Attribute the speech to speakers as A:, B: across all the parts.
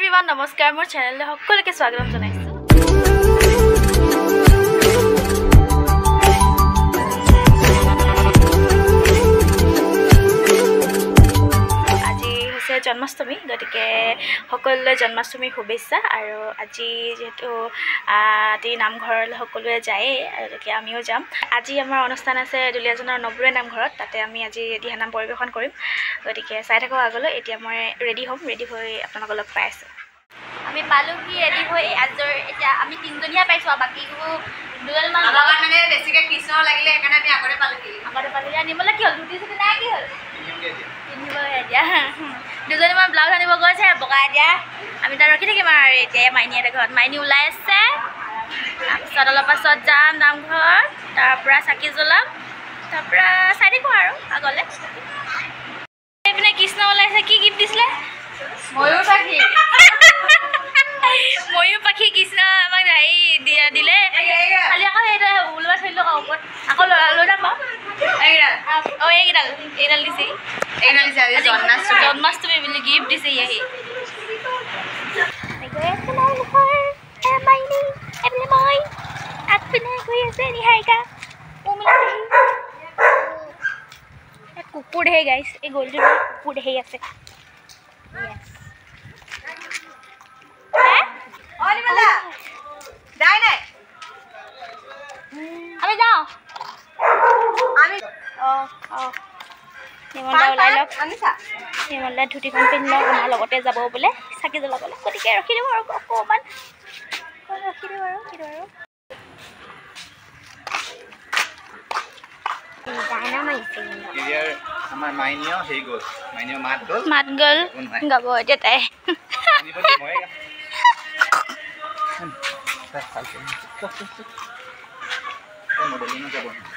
A: everyone नमस्कार मोर channel सकलोके स्वागत जनाइछु जन्माष्टमी गतिके सकलोले जन्माष्टमी शुभेच्छा और आज जेहेतु नामघर सकलोए जाए गतिके आमिओ जाम आज आमार अनुष्ठान आछे दुलियाजনৰ नबुरे नामघरत ताते आमी आज दिहानाम परिवेशन करिम गतिके चाइ थाको आगলৈ এতিয়া মই रेडी होम रेडी হৈ আপোনাক লগ পাই আছো আমি পালুকি रेडी হৈ আজৰ এতিয়া আমি তিনজনিয়া পাইছো বাকি দুজন মান মানে বেছিকে কৃষ্ণ লাগিলে এখানে আমি আগৰে পালুকি আনিবলে কি হল দুটি সুতি নাই কি হল দুজনী মই ব্লাউজ আনিব গৈছে বগা দিয়া আমি তাৰ ৰখি থাকিম আৰু এতিয়া মাইনিয়াৰ ঘৰত মাইনি ওলাই আছে তাৰপিছত অলপ পাছত যাম নামঘৰ তাৰ পৰা চাকি জ্বলাম তাৰ পৰা চাই থাকোঁ আৰু আগলৈ এইপিনে কৃষ্ণ ওলাইছে কি গিফ্ট দিছিলে ময়ূৰ পাখি কৃষ্ণ আমাক দিয়া দিলে খালি আকৌ সেইটো ওলোৱা থৈ দিলোঁ ওপৰত আকৌ লৈ যাম এইডাল দিছে जन्माष्टमी बोली गिफ्ट दिसे यही कुकुर है गाइस ये गोल्डन कुकुर है আছে আমি যাও আমি নিমলা ওলাই লওক নিমলা ধুতিখন পিন্ধি লওক আমাৰ লগতে যাব বোলে চাকি জ্বলাবলৈ গতিকে ৰখি দিব আৰু অকণমান ৰখি দিব আৰু মাত গ'ল গাব এতিয়া তাই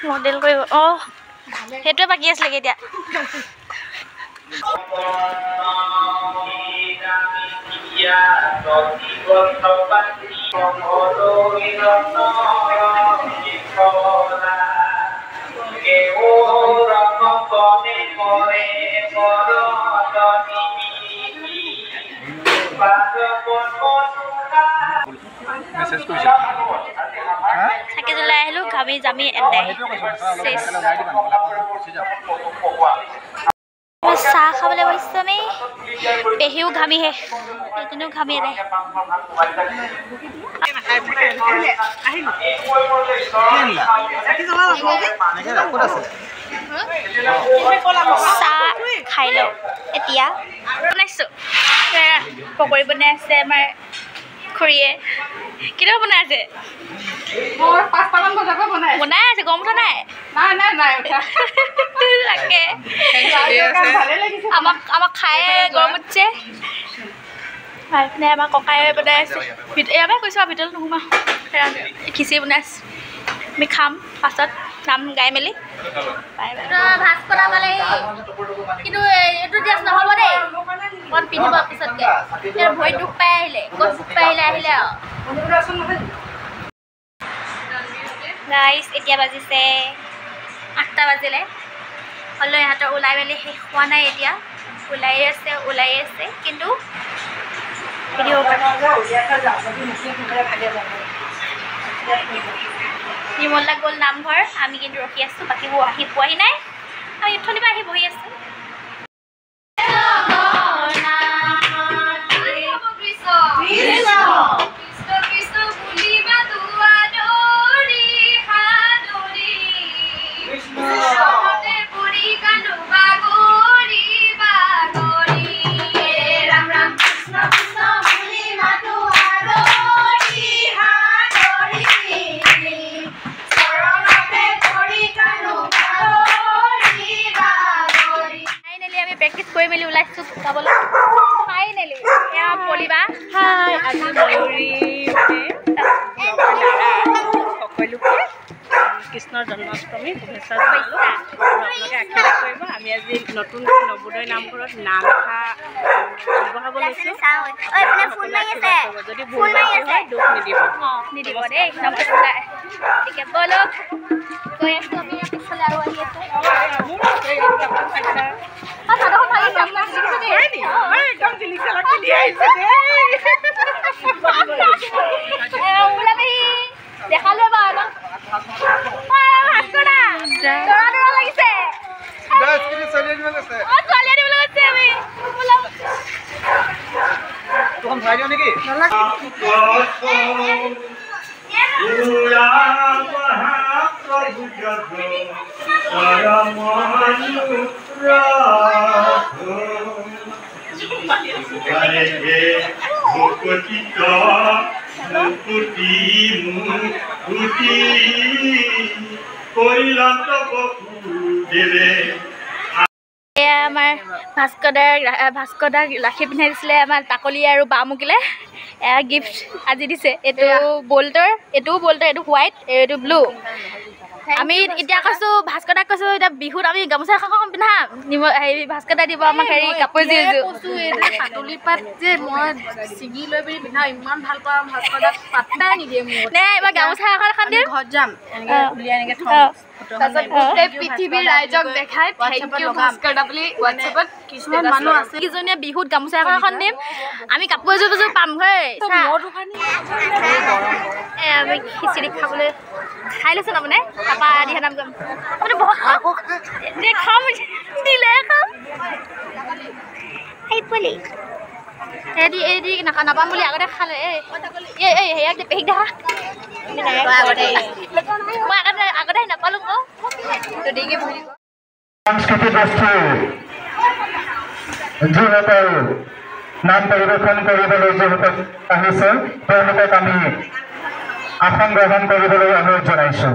A: মডেল কৰিব অঁ সেইটোৱে বাকি আছিলে এতিয়া চাকি জ্বলাই আহিলোঁ ঘামি জামি এটাই চাহ খাবলৈ বহিছোঁ আমি পেহীও ঘামিহে এজনীও ঘামি এটাই চাহ খাই লওঁ এতিয়া বনাইছোঁ পকৰি বনাই আছে আমাৰ খুৰীয়ে কেতিয়াবা বনাই আছে বনাই আছে গম উঠা নাই তাকে আমাক খাই গৰম উঠিছে এইপিনে আমাৰ ককাই বনাই আছে এবাৰ কৈছোঁ আৰু ভিতৰত নোসোমাওঁ খিচিৰি বনাই আছোঁ আমি খাম পাছত নাম গাই মেলি ভাত বনাবলৈ কিন্তু এইটো ড্ৰেছ নহ'ব দেই অকণ পিন্ধিব পিছতকৈ ভৰিত দুখ পাই আহিলে ক'ত দুখ পাই আহিলে আৰু গাইছ এতিয়া বাজিছে 8টা বাজিলে হ'লেও ইহঁতৰ ওলাই মেলি শেষ হোৱা নাই এতিয়া ওলাই আছে কিন্তু নিমলা গ'ল নামঘৰ আমি কিন্তু ৰখি আছোঁ বাকীবোৰ আহি পোৱাহি নাই আমি উঠনিৰ পৰা আহি বহি আছোঁ কৰি মেলি ওলাইছোঁ গাবলৈ ফাইনেলি এয়া পলিবা হাই আজি ময়ূৰী সকলোকে কৃষ্ণৰ জন্মাষ্টমী শুভেচ্ছা জনালোঁ আপোনালোকে আশীৰ্বাদ কৰিব আমি আজি নতুন নৱোদয় নামঘৰত নাম লিখা আগবঢ়াব লৈছোঁ যদি ভুল হয় দুখ নিদিব দেই নমস্কাৰ ঠিক আছে বলক গৈ আছোঁ আমি পিছলৈ আৰু আহি আছোঁ একদম জিলিকা লাগি দেখালে বাৰু ভাস্কৰদা দৰা দৰা লাগিছে আমাৰ ভাস্কৰদাক ৰাখি পিন্ধাই দিছিলে আমাৰ তাকলি আৰু বামুকিলে এয়া গিফ্ট আজি দিছে এইটো বল্টৰ এইটোও বল্টৰ এইটো হোৱাইট এইটো ব্লু আমি এতিয়া কৈছোঁ ভাস্কৰদাক কৈছোঁ এতিয়া বিহুত আমি গামোচা এখন পিন্ধাম হেৰি ভাস্কৰদাই দিব আমাক হেৰি কাপোৰ
B: পাতলি পাত যে মই ছিগি লৈ পিনি পিন্ধাওঁ ইমান ভাল পাওঁ ভাস্কৰদাক পাত্তাই নিদিয়ে মোক
A: নে এইবাৰ গামোচা এখন দিম
B: ঘৰত যাম এনেকৈ উলিয়াই এনেকৈ থওঁ তাৰপিছত গোটেই পৃথিৱীৰ ৰাইজক দেখাই থেংক ইউ ভাস্কৰদা বুলি হোৱাটছএপত কিছুমান মানুহ আছে
A: কিজনীয়ে বিহুত গামোচা এখন দিম আমি কাপোৰ এযোৰ পাম হয় আমি খিচিৰি খাবলৈ খাই লৈছোঁ তাৰমানে তাৰপৰা দিহা নাম যাম মানে বহুত খাম দিলে খাম এই পোৱালি এদি নাপাম বুলি আগতে খালে সেয়াক পেহীক দেখা মই আগতে নাপালোঁ
C: সাংস্কৃতিক বস্তু যিসকল নাম পৰিৱেশন কৰিবলৈ যিসকল আহিছে তেওঁলোকক আমি আসন গ্ৰহণ কৰিবলৈ অনুৰোধ জনাইছোঁ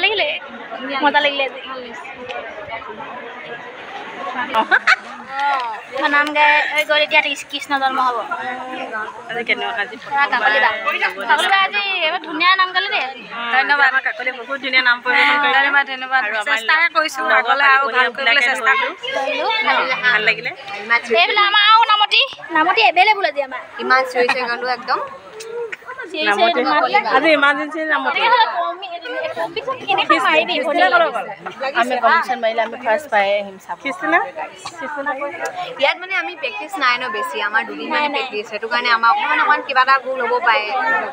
A: লাগিলে মজা লাগিলে আজি নাম গাই হৈ গ'ল এতিয়া কৃষ্ণ জন্ম হ'ব আজি এবাৰ ধুনীয়া নাম গালে দেই
B: ধন্যবাদ কাকলি বহুত ধুনীয়া নাম পৰিৱেশন কৰিলে ধন্যবাদ চেষ্টাহে কৰিছোঁ আগলৈ আৰু ভাল কৰিবলৈ চেষ্টা কৰিলোঁ ভাল লাগিলে
A: এইবিলাক আমাৰ আৰু নামতি এভেইলেবল আজি আমাৰ
B: ইমান চিঞৰিছে গালো একদম আজি ইমাৰ্জেঞ্চি নামতি আমি কম্পিটিশ্যন মাৰিলে আমি ফাৰ্ষ্ট পাই আহিম ইয়াত মানে আমি প্ৰেক্টিচ নাই ন বেছি আমাৰ দুদিন মানে প্ৰেক্টিচ সেইটো কাৰণে আমাৰ অকণমান কিবা এটা ভুল হ'ব পাৰে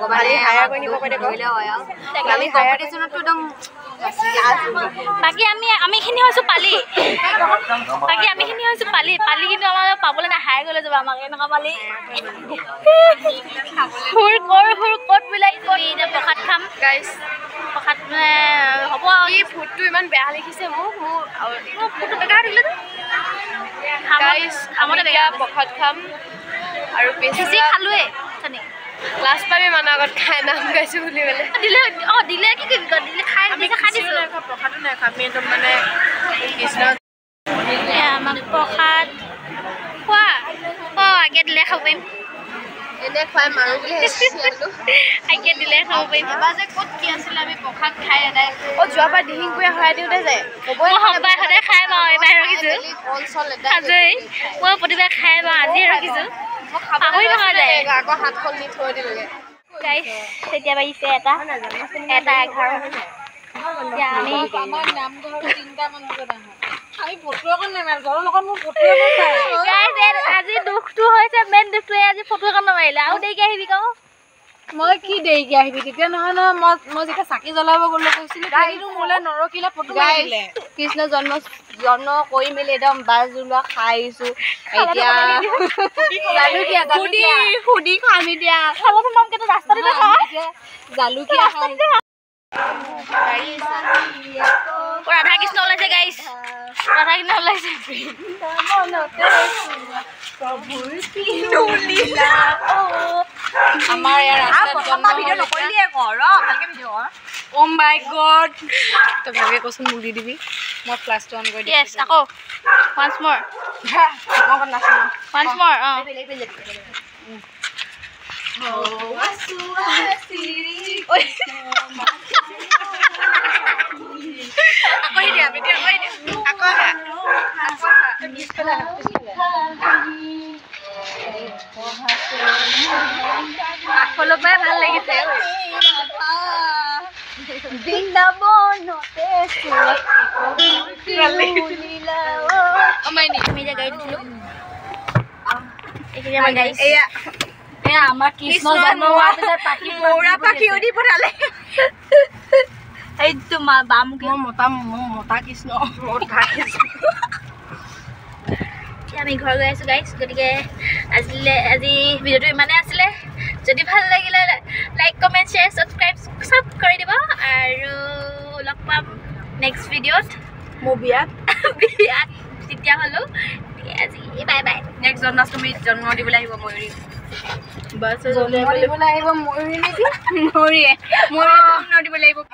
B: ভগৱানে হায়াৰ কৰি নিব পাৰে কৰিলে হয় আৰু আমি কম্পিটিশ্যনতো একদম
A: বাকী আমিখিনি হৈছোঁ পালি কিন্তু আমাৰ পাবলৈ নাহাই গ'লে যাব আমাক এনেকুৱা পালি ক'ত মিলাই এতিয়া প্ৰসাদ খাম গাইছ প্ৰসাদ হ'ব এই ফুডটো ইমান বেয়া লিখিছে মোৰ ফুডটো বেকাৰ দিলে খামতে বেয়া প্ৰসাদ খাম আৰু বেছি খালোৱে লাষ্ট টাইম মানুহ আগত খাই নাম গাইছোঁ বুলি মানে দিলে কি দিলে খাই দিছোঁ
B: প্ৰসাদো নাই আমি একদম মানে কৃষ্ণ
A: আমাক প্ৰসাদ খোৱা আগে দিলে খাব পাৰিম
B: এনে খুৱাই মাৰো বুলি
A: আগে দিলে খাব পাৰিম
B: এবাৰ যে ক'ত কি আছিলে আমি প্ৰসাদ খাই এদাই যোৱাবাৰ দিহিংপুৰে হৰাই দিওঁতে যায়
A: মই সদায় খাই পাওঁ এইবাৰ ৰখিছোঁ আজৰি মই প্ৰতিবাৰ খাই পাওঁ আজি ৰখিছোঁ পাহৰি নহয় যায়
B: আকৌ হাতখন নি থৈ দিলোগে
A: তেতিয়া বাজিছে এটা 11
B: আমাৰ নামঘৰ 3টামান বজাত আহোঁ আমি ফটো এখন নামাৰো ঘৰৰ লগত মোৰ ফটো
A: আজি দুখটো হৈছে মেইন দুখটোৱে আজি ফটো এখন নামাৰিলে আৰু দেৰিকে আহিবি কওঁ
B: মই কি দেৰিকে আহিবি তেতিয়া নহয় মই যেতিয়া চাকি জ্বলাব গ'লো কৈছিলোঁ গাড়ীটো মোলৈ নৰকিলে ফটো মাৰিলে কৃষ্ণ জন্ম কৰি মেলি একদম বাছ জ্বলোৱা খাই আহিছোঁ এতিয়া সুধি খাম এতিয়া জালুকীয়া খাই
A: ৰাধা কৃষ্ণ ওলাইছে গাইছ ৰাধা কৃষ্ণ ওলাইছে
B: আমাৰ ইয়াৰ Oh my God তই ভালকে কচোন মোক দি দিবি মই ফ্লাছটো অন কৰি
A: দিম আকৌ once more
B: সকলোপাই ভাল লাগিছে আমাৰ কৃষ্ণ জন্ম হোৱাৰ পিছত পাখি উৰি পঠালে
A: এইটো
B: মতা কৃষ্ণ
A: আমি ঘৰ গৈ আছোঁ গাইছ গতিকে আজি ভিডিঅ'টো ইমানেই আছিলে যদি ভাল লাগিলে লাইক কমেণ্ট শ্বেয়াৰ ছাবস্ক্ৰাইব চব কৰি দিব আৰু লগ পাম নেক্সট ভিডিঅ'ত
B: মোৰ বিয়াত
A: তেতিয়া হ'লেও আজি বাই বাই
B: নেক্সট জন্মাষ্টমীত জন্ম দিবলৈ আহিব ময়ূৰী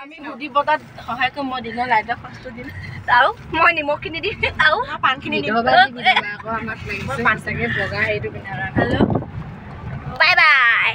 B: আমি সুধি বতাত সহায় কৰিম মই দিনৰ লাইটৰ খৰচটো দিম
A: আৰু মই নিমখখিনি দিম আৰু
B: পাণখিনি দিম পাণ চাগে বগা হেৰিটো পিন্ধা
A: হেল্ল' বাই বাই